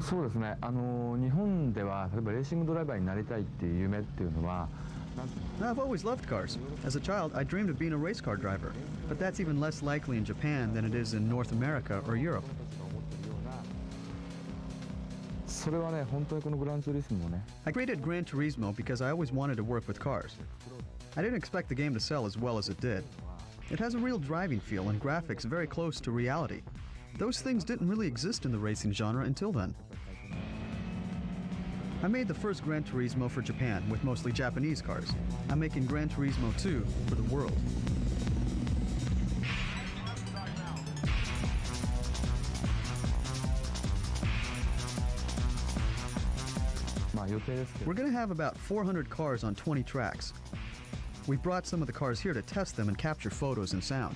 そうですね。日本では例えばレーシングドライバーになりたいっていう夢っていうのは。I've always loved cars. As a child, I dreamed of being a race car driver, but that's even less likely in Japan than it is in North America or Europe. それはね、本当にこのグランツーリスモもね。I created Gran Turismo because I always wanted to work with cars. I didn't expect the game to sell as well as it did. It has a real driving feel and graphics very close to reality. Those things didn't really exist in the racing genre until then. I made the first Gran Turismo for Japan with mostly Japanese cars. I'm making Gran Turismo 2 for the world. We're going to have about 400 cars on 20 tracks. We brought some of the cars here to test them and capture photos and sound.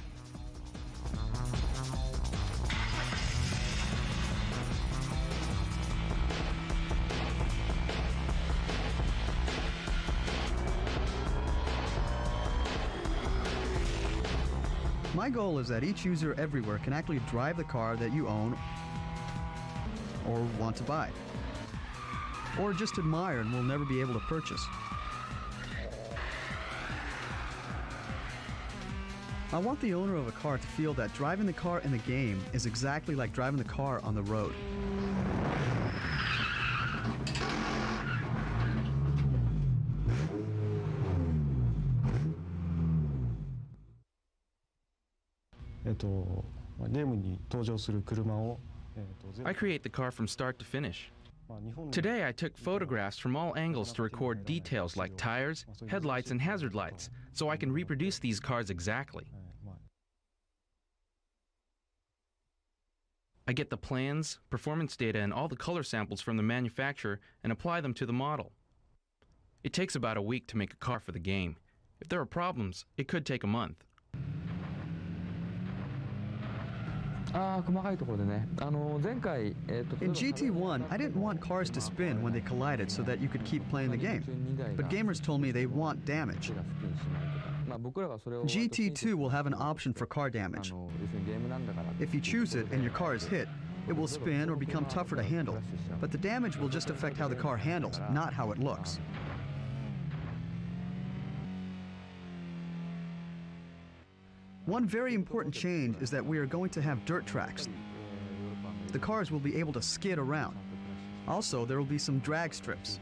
My goal is that each user everywhere can actually drive the car that you own or want to buy, or just admire and will never be able to purchase. I want the owner of a car to feel that driving the car in the game is exactly like driving the car on the road. I create the car from start to finish. Today I took photographs from all angles to record details like tires, headlights, and hazard lights, so I can reproduce these cars exactly. I get the plans, performance data, and all the color samples from the manufacturer and apply them to the model. It takes about a week to make a car for the game. If there are problems, it could take a month. In GT1, I didn't want cars to spin when they collided so that you could keep playing the game. But gamers told me they want damage. GT2 will have an option for car damage. If you choose it and your car is hit, it will spin or become tougher to handle. But the damage will just affect how the car handles, not how it looks. One very important change is that we are going to have dirt tracks. The cars will be able to skid around. Also, there will be some drag strips.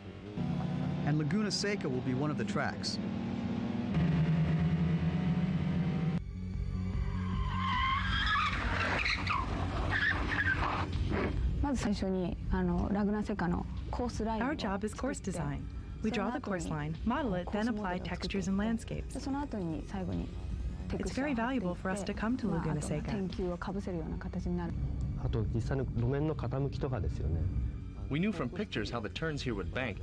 And Laguna Seca will be one of the tracks. Our job is course design. We draw the course line, model it, then apply textures and landscapes. It's very valuable for us to come to Laguna Seca. We knew from pictures how the turns here would bank,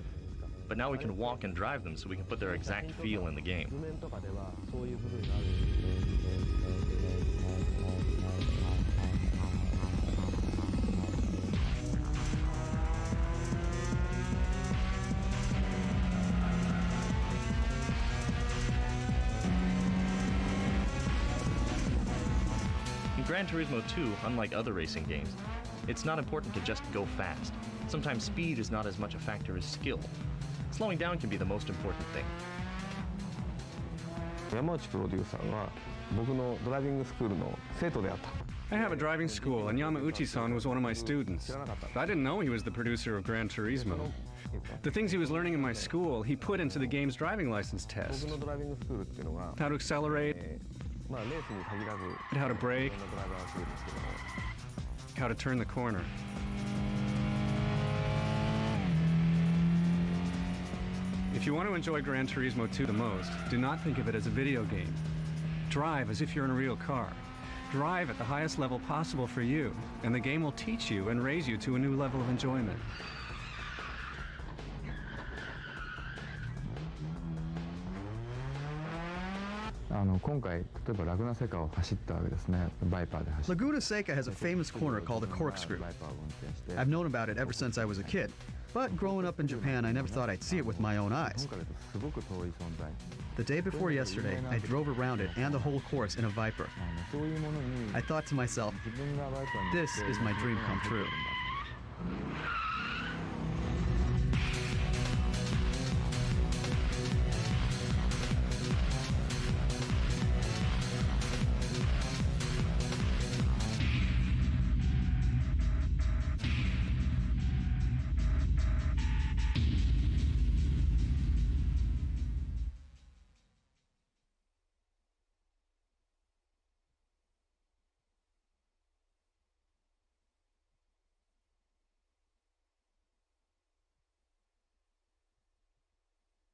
but now we can walk and drive them so we can put their exact feel in the game. In Gran Turismo 2, unlike other racing games, it's not important to just go fast. Sometimes speed is not as much a factor as skill. Slowing down can be the most important thing. I have a driving school, and Yamauchi-san was one of my students. I didn't know he was the producer of Gran Turismo. The things he was learning in my school, he put into the game's driving license test. How to accelerate, how to brake, how to turn the corner. If you want to enjoy Gran Turismo 2 the most, do not think of it as a video game. Drive as if you're in a real car. Drive at the highest level possible for you, and the game will teach you and raise you to a new level of enjoyment. 今回例えばラグナセカを走ったわけですね。バイパーで走った。 Laguna Seca has a famous corner called the corkscrew. I've known about it ever since I was a kid, but growing up in Japan, I never thought I'd see it with my own eyes. The day before yesterday, I drove around it and the whole course in a Viper. I thought to myself, this is my dream come true.